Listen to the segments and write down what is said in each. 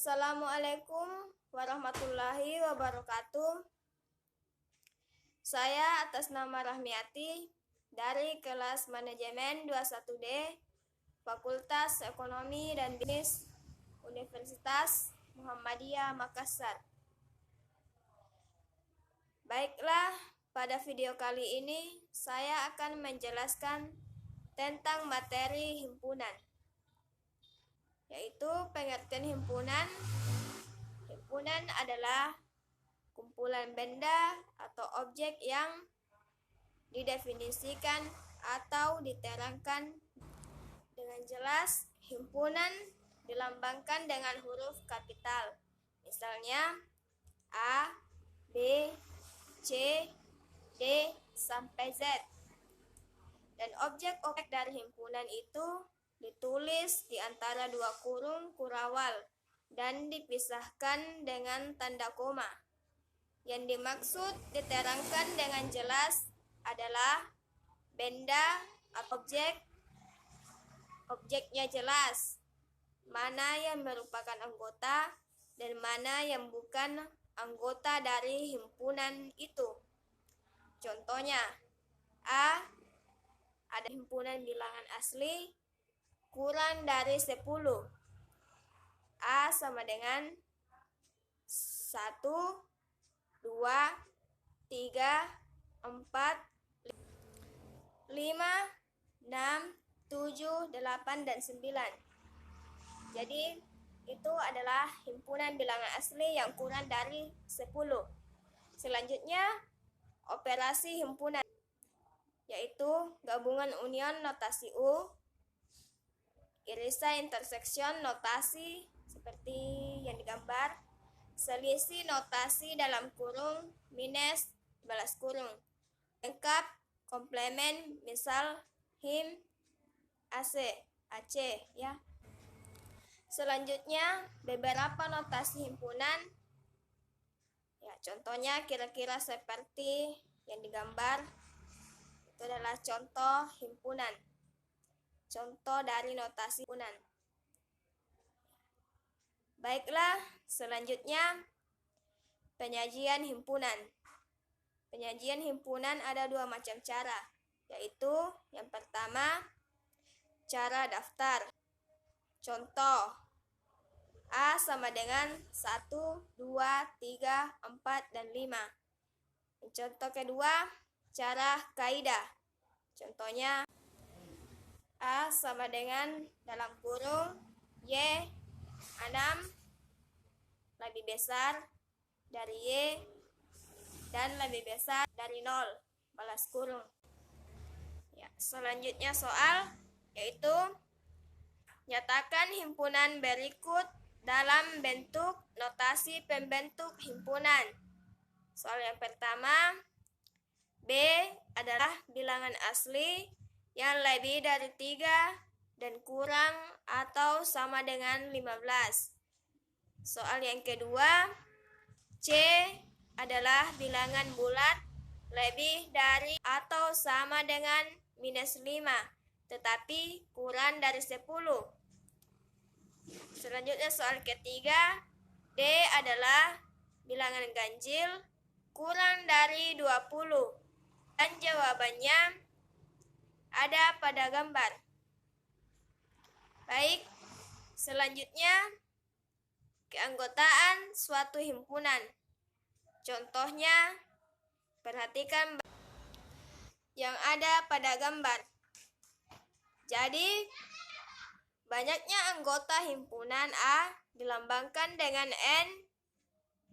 Assalamualaikum warahmatullahi wabarakatuh. Saya atas nama Rahmiati dari kelas Manajemen 21D, Fakultas Ekonomi dan Bisnis Universitas Muhammadiyah Makassar. Baiklah, pada video kali ini saya akan menjelaskan tentang materi himpunan, yaitu pengertian himpunan. Himpunan adalah kumpulan benda atau objek yang didefinisikan atau diterangkan dengan jelas. Himpunan dilambangkan dengan huruf kapital, misalnya A, B, C, D, sampai Z. Dan objek-objek dari himpunan itu ditulis di antara dua kurung kurawal dan dipisahkan dengan tanda koma. Yang dimaksud diterangkan dengan jelas adalah benda atau objeknya jelas, mana yang merupakan anggota dan mana yang bukan anggota dari himpunan itu. Contohnya, A, ada himpunan bilangan asli kurang dari 10. A sama dengan 1, 2, 3, 4, 5, 6, 7, 8, dan 9. Jadi itu adalah himpunan bilangan asli yang kurang dari 10. Selanjutnya, operasi himpunan, yaitu gabungan union notasi U, irisan interseksion notasi seperti yang digambar, selisih notasi dalam kurung minus balas kurung, lengkap, komplement, misal him, AC, AC ya. Selanjutnya, beberapa notasi himpunan. Ya, contohnya kira-kira seperti yang digambar. Itu adalah contoh himpunan. Contoh dari notasi himpunan. Baiklah, selanjutnya penyajian himpunan. Penyajian himpunan ada dua macam cara, yaitu yang pertama, cara daftar. Contoh, A sama dengan 1, 2, 3, 4, dan 5. Contoh kedua, cara kaidah. Contohnya, A sama dengan dalam kurung Y 6 lebih besar dari Y dan lebih besar dari 0 balas kurung. Ya, selanjutnya soal, yaitu nyatakan himpunan berikut dalam bentuk notasi pembentuk himpunan. Soal yang pertama, B adalah bilangan asli yang lebih dari 3 dan kurang atau sama dengan 15. Soal yang kedua, C adalah bilangan bulat lebih dari atau sama dengan minus 5, tetapi kurang dari 10. Selanjutnya soal ketiga, D adalah bilangan ganjil kurang dari 20. Dan jawabannya ada pada gambar. Baik, selanjutnya keanggotaan suatu himpunan. Contohnya, perhatikan yang ada pada gambar. Jadi, banyaknya anggota himpunan A dilambangkan dengan N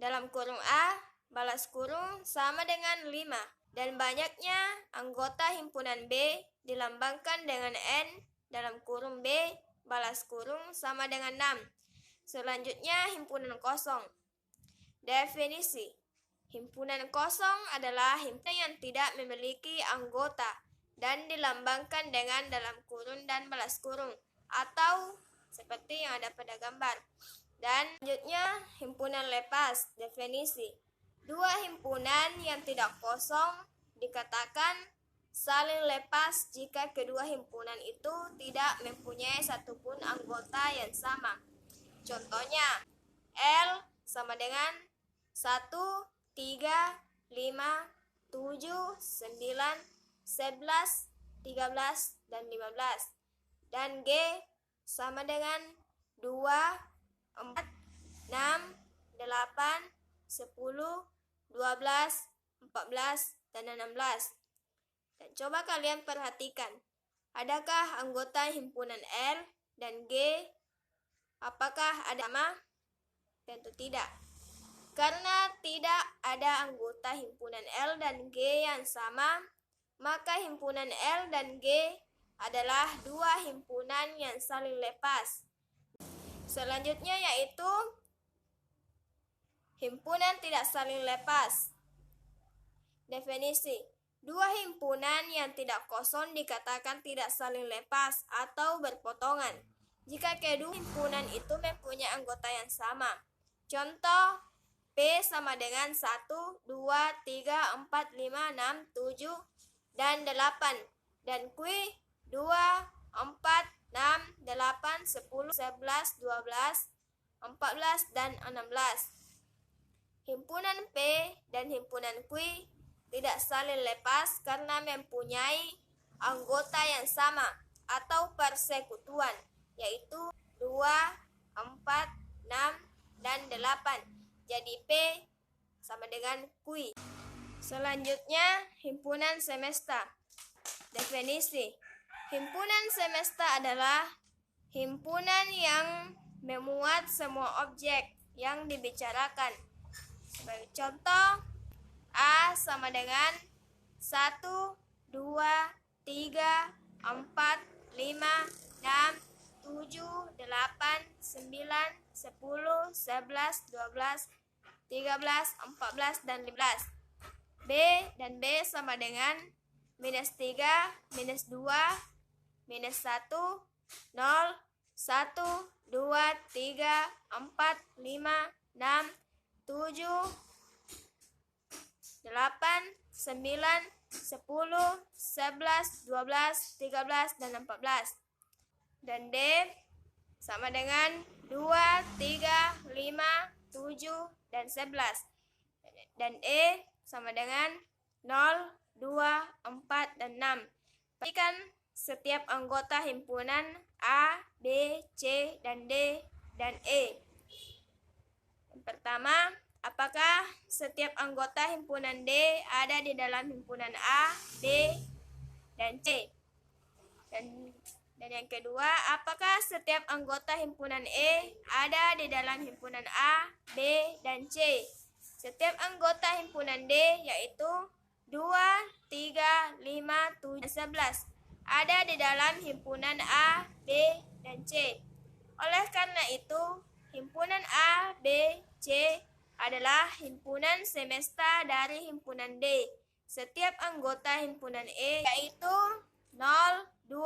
dalam kurung A balas kurung sama dengan 5. Dan banyaknya anggota himpunan B dilambangkan dengan N dalam kurung B balas kurung sama dengan 6. Selanjutnya, himpunan kosong. Definisi. Himpunan kosong adalah himpunan yang tidak memiliki anggota dan dilambangkan dengan dalam kurung dan balas kurung, atau seperti yang ada pada gambar. Dan selanjutnya, himpunan lepas. Definisi. Dua himpunan yang tidak kosong dikatakan saling lepas jika kedua himpunan itu tidak mempunyai satupun anggota yang sama. Contohnya, L sama dengan 1, 3, 5, 7, 9, 11, 13, dan 15. Dan G sama dengan 2, 4, 6, 8, 10, 12, 14, dan 16. Dan coba kalian perhatikan, adakah anggota himpunan L dan G? Apakah ada sama? Tentu tidak. Karena tidak ada anggota himpunan L dan G yang sama, maka himpunan L dan G adalah dua himpunan yang saling lepas. Selanjutnya yaitu himpunan tidak saling lepas. Definisi: dua himpunan yang tidak kosong dikatakan tidak saling lepas atau berpotongan jika kedua himpunan itu mempunyai anggota yang sama. Contoh, P sama dengan 1, 2, 3, 4, 5, 6, 7, dan 8. Dan Q 2, 4, 6, 8, 10, 11, 12, 14, dan 16. Himpunan P dan himpunan Q tidak saling lepas karena mempunyai anggota yang sama atau persekutuan, yaitu 2, 4, 6, dan 8. Jadi P sama dengan Q. Selanjutnya, himpunan semesta. Definisi: himpunan semesta adalah himpunan yang memuat semua objek yang dibicarakan. Sebagai contoh, A sama dengan 1, 2, 3, 4, 5, 6, 7, 8, 9, 10, 11, 12, 13, 14, dan 15. B dan B sama dengan minus 3, minus 2, minus 1, 0, 1, 2, 3, 4, 5, 6, 7, 8, 9, 10, 11, 12, 13, dan 14. Dan D sama dengan 2, 3, 5, 7, dan 11. Dan E sama dengan 0, 2, 4, dan 6. Perhatikan setiap anggota himpunan A, B, C, dan D, dan E. Yang pertama, apakah setiap anggota himpunan D ada di dalam himpunan A, B, dan C? Dan yang kedua, apakah setiap anggota himpunan E ada di dalam himpunan A, B, dan C? Setiap anggota himpunan D, yaitu 2, 3, 5, 7, dan 11, ada di dalam himpunan A, B, dan C. Oleh karena itu, himpunan A, B, C adalah himpunan semesta dari himpunan D. Setiap anggota himpunan E, yaitu 0, 2,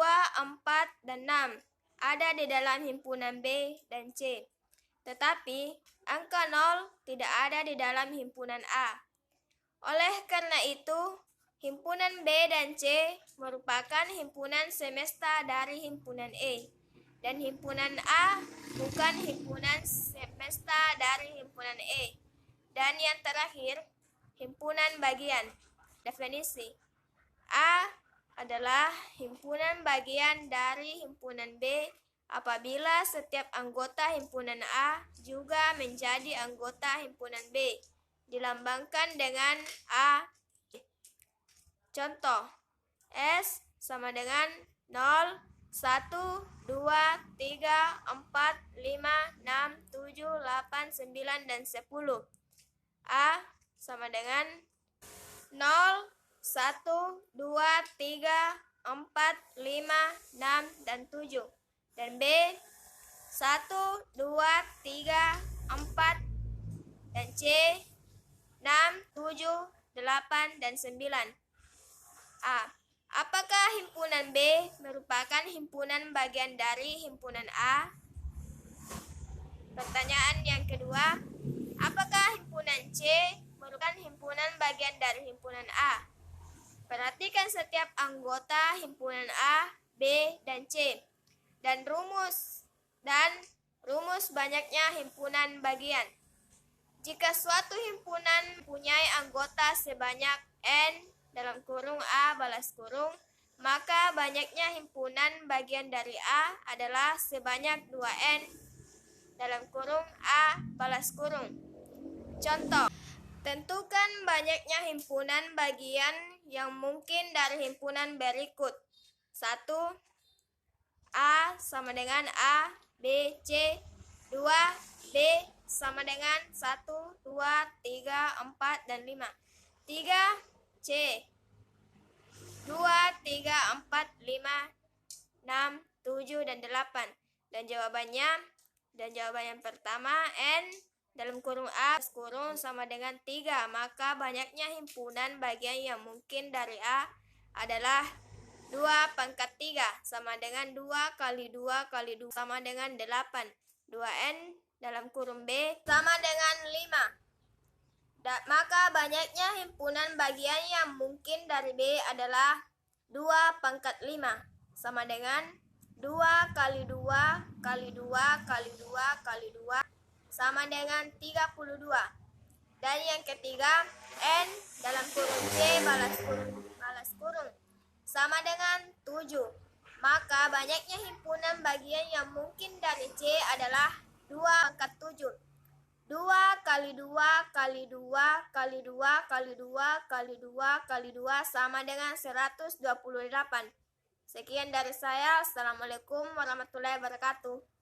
4, dan 6, ada di dalam himpunan B dan C. Tetapi, angka 0 tidak ada di dalam himpunan A. Oleh karena itu, himpunan B dan C merupakan himpunan semesta dari himpunan E. Dan himpunan A bukan himpunan semesta dari himpunan E. Dan yang terakhir, himpunan bagian. Definisi: A adalah himpunan bagian dari himpunan B apabila setiap anggota himpunan A juga menjadi anggota himpunan B, dilambangkan dengan A. Contoh, S sama dengan 0, 1, 2, 3, 4, 5, 6, 7, 8, 9, dan 10. A sama dengan 0, 1, 2, 3, 4, 5, 6, dan 7. Dan B 1, 2, 3, 4, dan C 6, 7, 8, dan 9. A. Apakah himpunan B merupakan himpunan bagian dari himpunan A? Pertanyaan yang kedua, apakah himpunan C merupakan himpunan bagian dari himpunan A? Perhatikan setiap anggota himpunan A, B, dan C, dan Rumus banyaknya himpunan bagian. Jika suatu himpunan mempunyai anggota sebanyak N dalam kurung A balas kurung, maka banyaknya himpunan bagian dari A adalah sebanyak 2N dalam kurung A balas kurung. Contoh, tentukan banyaknya himpunan bagian yang mungkin dari himpunan berikut. 1. A sama dengan A, B, C. 2. B sama dengan 1, 2, 3, 4, dan 5. 3. C 2, 3, 4, 5, 6, 7, dan 8. Dan jawaban yang pertama, N dalam kurung A kurung sama dengan 3. Maka banyaknya himpunan bagian yang mungkin dari A adalah 2 pangkat 3 sama dengan 2 kali 2 kali 2 sama dengan 8. 2N dalam kurung B sama dengan 5. Maka banyaknya himpunan bagian yang mungkin dari B adalah 2 pangkat 5 sama dengan 2 kali 2 kali 2 kali 2 kali 2 sama dengan 32. Dan yang ketiga, N dalam kurung C balas kurung sama dengan 7. Maka banyaknya himpunan bagian yang mungkin dari C adalah 2 pangkat 7. 2 kali 2 kali 2 kali 2 kali 2 kali 2 kali 2 sama dengan 128. Sekian dari saya. Assalamualaikum warahmatullahi wabarakatuh.